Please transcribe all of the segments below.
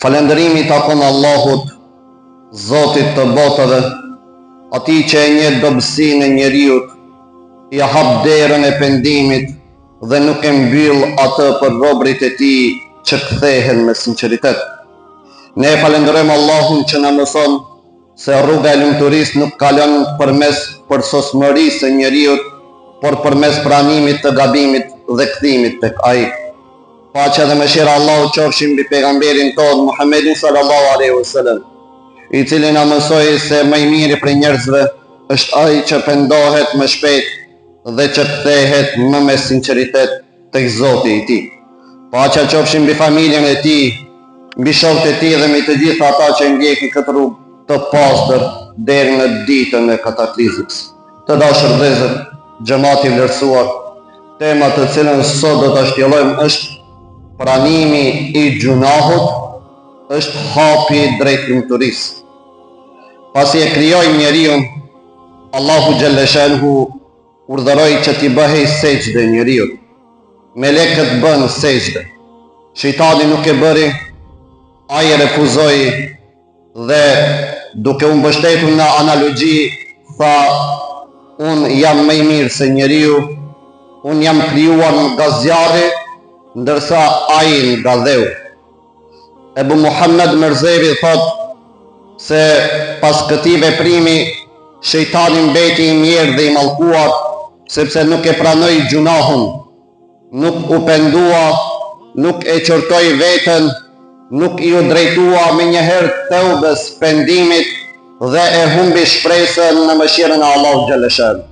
Falëndërimi takon Allahut, Zotit të botëve, atij që e njeh dobësinë e njeriut, i hap derën e pendimit dhe nuk e mbyll atë për robërit e tij që kthehen me sinqeritet. Ne falenderojmë Allahun që na mëson se rruga e lumturisë nuk kalon përmes përsosmërisë së njeriut, por përmes pranimit të gabimit dhe kthimit tek ai. Paqja dhe mëshira Allahut qofshin mbi pejgamberin tonë Muhammedin sallallahu alaihi wasallam, i cili na mësoi se më i miri prej njerëzve është ai që pendohet më shpejt dhe që kthehet më me sinqeritet tek Zoti i tij. Paqja qofshin mbi familjen e tij, mbi shokët e tij dhe mbi të gjithë ata që ndjekin këtë rrugë të pastër deri në ditën e kataklizmit. Të dashur vëllezër, xhamati i vlerësuar, tema të cilën sot do ta shtjellojmë është pranimi i gjunahut, është hapi drejt lumturisë. Pasi e krijoi njeriu, Allahu xhalla shanuhu urdhëroi që t'i bëhej sejdë njeriu. Melekët bën sejdë. Shejtani nuk e bëri, ai e refuzoi dhe duke u mbështetur në analogji tha: unë jam më i mirë se njeriu, unë jam krijuar nga zjarri, ndërsa ai nga dheu. Ebu Muhammed Merzevi thot se pas këtij veprimi shejtani mbeti i mirë dhe i mallkuar, sepse nuk e pranoi gjunahun, nuk u pendua, nuk e qortoi veten, nuk i u drejtua me njëherë teubes, pendimit, dhe e humbi shpresën në mëshirën e Allahu xhalla shanuhu.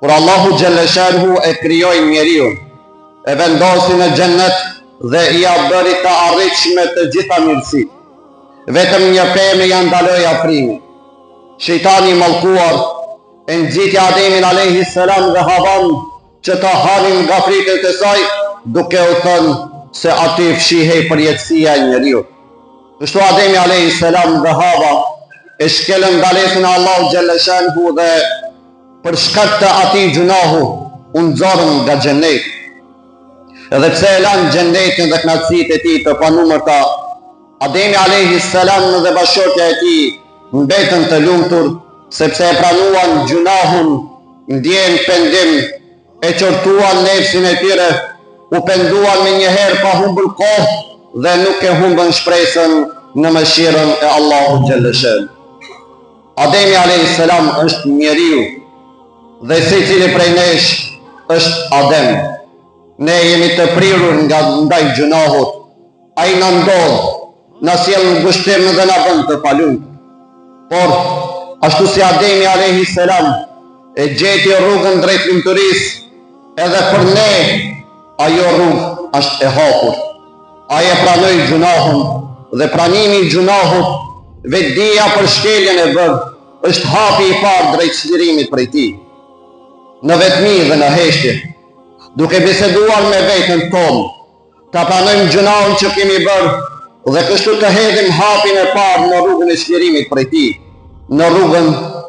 Kur Allahu xhalla shanuhu e krijoi njeriu, e vendosi në xhennet dhe i bëri të arritshme të gjitha mirësitë. Vetëm një pemë ja ndaloi afrimin. Shejtani i mallkuar e nxiti Ademin alayhi salam dhe Havan që të hanin nga frikët e saj, duke u thënë se aty fshihej përjetësia e njeriu. Kështu Ademi alayhi salam dhe Hava e shkelën ndalesën e Allahu xhalla shanuhu dhe për shkak të atij gjunahu u nxorën nga xheneti. Edhe pse e lanë xhenetin dhe kënaqësitë e tij të panumërta, Ademi alayhi salam dhe bashortja e tij mbetën të lumtur, sepse e pranuan gjunahun, ndjen pendim, e qortuan nefsin e tyre, u penduan me njëherë pa humbur kohë dhe nuk e humbën shpresën në mëshirën e Allahu xhalla shanuhu. Ademi alayhi salam është njeriu dhe secili prej nesh është Adem. Ne jemi të prirur nga ndaj gjunahut. Ai na ndodh, na sjell në ngushtim dhe na bën të palumtur. Por ashtu si Ademi alayhi salam e gjeti rrugën drejt lumturisë, edhe për ne ajo rrugë është e hapur. Ai e pranoi gjunahun dhe pranimi i gjunahut, vetdia për shkeljen e bërë, është hapi i parë drejt çlirimit prej tij. Në vetmi dhe në heshtje, duke biseduar me veten tonë, ta pranojmë gjunahun që kemi bërë dhe kështu të hedhim hapin e parë në rrugën e çlirimit prej tij, në rrugën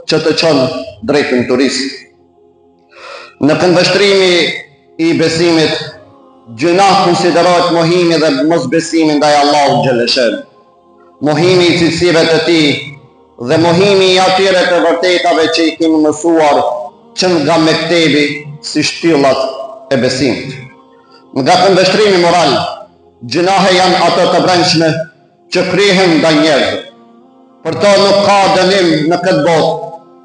që të çon drejt lumturisë. Në këndvështrimi i besimit, gjunah konsiderohet mohimi dhe mosbesimi ndaj Allahut xhalla shanuhu, mohimi i cilësive të tij dhe mohimi i atyre të vërtetave që i kemi mësuar që nga mektebi si shtyllat e besimit. Nga këndvështrimi moral, gjunahe janë ato të brendshme që kryhen ndaj njerëzve. Për to nuk ka dënim në këtë botë,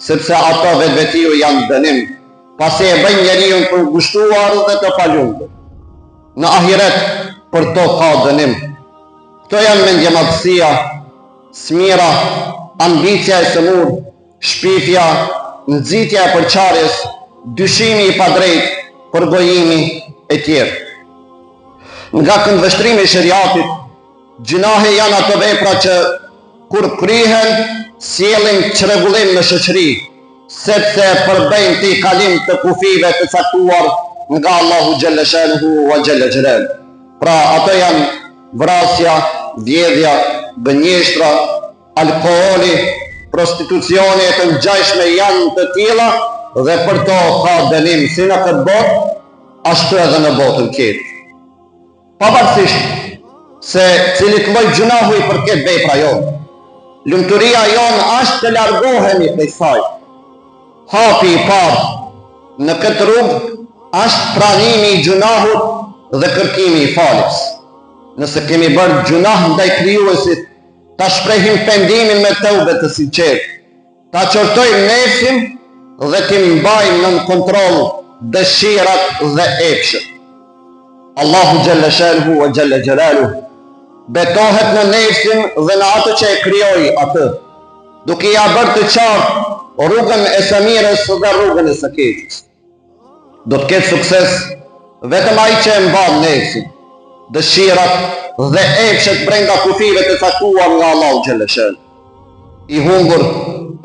sepse ato vetvetiu janë dënim, pasi e bën njeriu të ngushtuar dhe të palumtur. Në ahiret për to ka dënim. Këto janë mendjemadhësia, smira, ambicia e sëmur, shpifja, nxitja e përçarjes, dyshimi i padrejtë, përgojimi e tjerë. Nga këndvështrimi i shariatit, gjunahe janë ato vepra që kur kryhen sjellin çrregullim në shoqëri, sepse përbëjnë ti kalim të kufive të caktuar nga Allahu xhalla shanuhu wa xhalla xhelal. Pra ato janë vrasja, vjedhja, gënjeshtra, alkooli, prostitucioni e të ngjashme janë të tilla dhe për to ka dënim si në këtë botë, ashtu edhe në botën tjetër. Pavarësisht se cilit lloj gjunahu i përket vepra jonë. Lumturia jonë është të largohemi prej saj. Hapi i parë në këtë rrugë është pranimi i gjunahut dhe kërkimi i faljes. Nëse kemi bërë gjunah ndaj krijuesit, ta shprehim pendimin me tëube të sinqertë, ta qortojmë nefsin dhe t'i mbajmë nën kontroll dëshirat dhe epshët. Allahu Gjelle Shelhu wa Gjelle Gjelaluhu betohet në nefsin dhe në atë që e krijoi atë, duke ja bërë të qartë rrugën e së mirës dhe rrugën e së keqes. Do të ketë sukses vetëm ai që e mban nefsin, dëshirat dhe epshet brenda kufive të caktuar nga Allahu Gjelle Shelhu. I humbur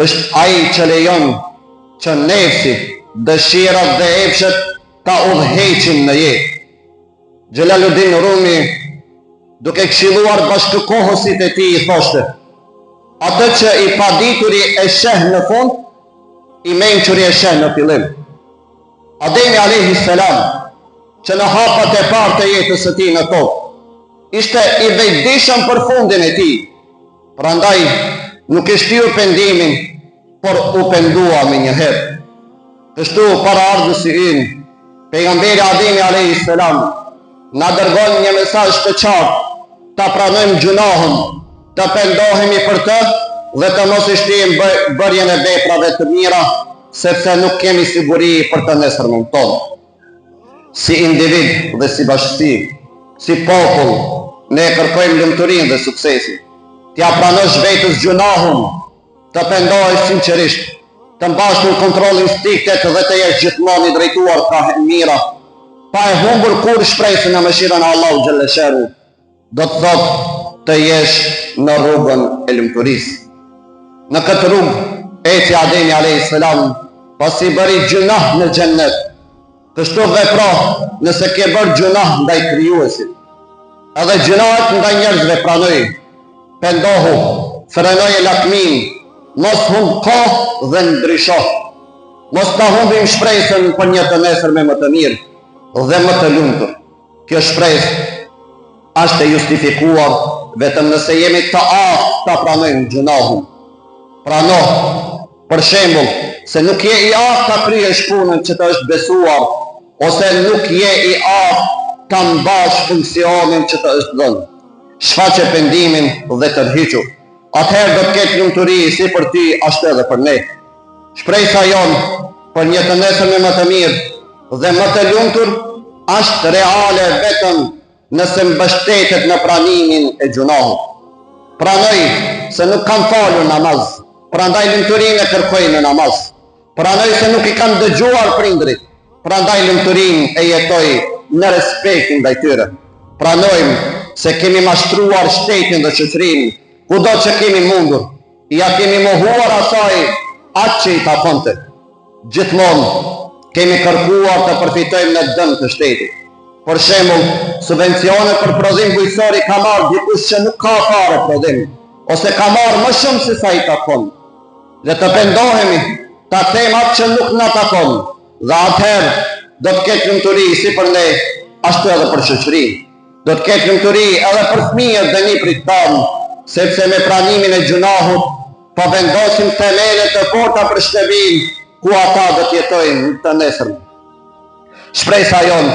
është ai që lejon që nefsi, dëshirat dhe epshet ta udhëheqin në jetë. Xhelaluddin Rumi, duke këshilluar bashkëkohësit e tij, i thoshte: atë që i padituri e sheh në fund, i mençuri e sheh në fillim. Ademi alayhi salam, që në hapat e parë të jetës së tij në tokë, ishte i vetëdijshëm për fundin e tij. Prandaj nuk e shtiu pendimin, por u pendua me njëherë. Kështu para ardhësi ynë, pejgamberi Ademi alayhi salam na dërgon një mesazh të qartë: ta pranojmë gjunahun, të pendohemi për të dhe të mos i shtijmë bërjen e veprave të mira, sepse nuk kemi siguri për të nesërmen tonë. Si individ dhe si bashkësi, si popull, ne kërkojmë lumturinë dhe suksesin. T'ja pranosh vetës gjunahun, të pendohesh sinqerisht, të mbash në kontroll instiktet dhe të jesh gjithmonë i drejtuar ka mira, pa e humbur kur shpresën në mëshirën e Allahu Gjelle Shelhu, do të thotë të jesh në rrugën e lumturisë. Në këtë rrugë eci Ademi alayhis salam, pasi bëri gjunah në xhennet. Kështu vepro nëse ke bërë gjunah ndaj krijuesit. Edhe gjunahet ndaj njerëzve pranoj, pendohu, frenoje lakmin, mos humb kohë dhe ndrysho. Mos ta humbim shpresën për një të nesërme më të mirë dhe më të lumtur. Kjo shpresë është e justifikuar vetëm nëse jemi të aftë ta pranojmë gjunahun. Prano, për shembull, se nuk je i aftë ta kryesh punën që të është besuar, ose nuk je i aftë ta mbash funksionin që të është dhënë. Shfaqe pendimin dhe të rhiqur. Atëherë do të ketë lumturi si për ty ashtu edhe për ne. Shpresa jonë për një të nesërme më të mirë dhe më të lumtur është reale vetëm nëse mbështetet në pranimin e gjunahut. Pranoj se nuk kam falur namaz, prandaj lumturinë e kërkoj në namaz. Pranoj se nuk i kam dëgjuar prindrit, prandaj lumturinë e jetoj në respektin ndaj tyre. Pranojmë se kemi mashtruar shtetin dhe shoqërinë, kudo që kemi mundur, ja kemi mohuar asaj atë që i takonte. Gjithmonë kemi kërkuar të përfitojmë në dëm të shtetit. Për shembull, subvencione për prodhim bujqësor i ka marrë dikush që nuk ka fare prodhim, ose ka marrë më shumë se sa i takon. Dhe të pendohemi, ta them atë që nuk na takon, dhe atëherë do të ketë lumturi si për ne, ashtu edhe për shoqërinë. Do të ketë lumturi edhe për fëmijët dhe niprit tanë, sepse me pranimin e gjunahut po vendosim themelet të forta për shtëpinë ku ata do të jetojnë të nesërme. Shpresa jonë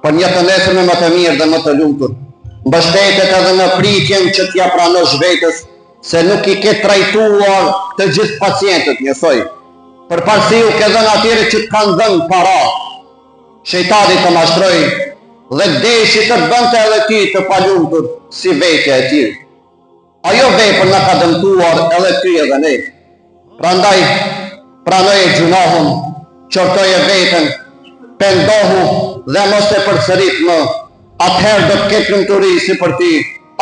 për një të nesërme më të mirë dhe më të lumtur mbështetet edhe në pritjen që t'ja pranosh vetës se nuk i ke trajtuar të gjithë pacientët njësoj. Përparësi u ke dhënë atyre që t'kanë dhënë para. Shejtani të mashtroj dhe deshi të bënte edhe ti të palumtur si vetja e tij. Ajo vepër na ka dëmtuar edhe ty edhe ne. Prandaj pranoje gjunahun, qortoje veten, pendohu dhe mos e përsërit më. Atëherë do të ketë lumturi si për ti,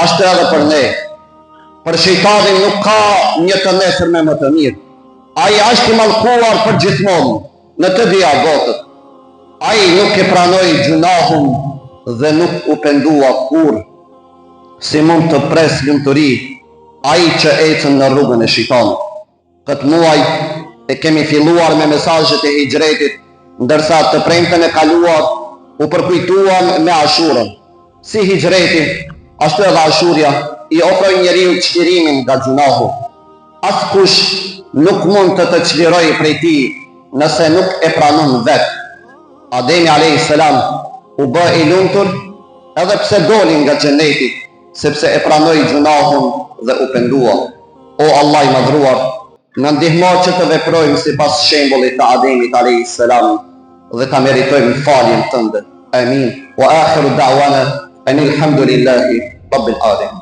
ashtu edhe për ne. Për shejtanin nuk ka një të nesërme më të mirë. Ai është i mallkuar për gjithmonë në të dyja botët. Ai nuk e pranoi gjunahun dhe nuk u pendua kur. Si mund të pres lumturi ai që ecën në rrugën e shejtanit? Këtë muaj e kemi filluar me mesazhet e hijretit, ndërsa të premten e kaluar u përkujtuam me Ashurën. Si hijreti, Ashtu edhe Ashurja i ofroi njeriu çlirimin nga gjunahu. Askush nuk mund të çlirojë prej tij nëse nuk e pranon vetë. Ademi alayhis salam u bë i lumtur edhe pse doli nga xheneti, sepse e pranoi gjunahun dhe u pendua. O Allah i madhruar, na ndihmo që të veprojmë sipas shembullit të Ademit alayhis salam dhe ta meritojmë faljen tënde. Amin. Wa akhiru da'wana anil hamdulillahi rabbil alamin.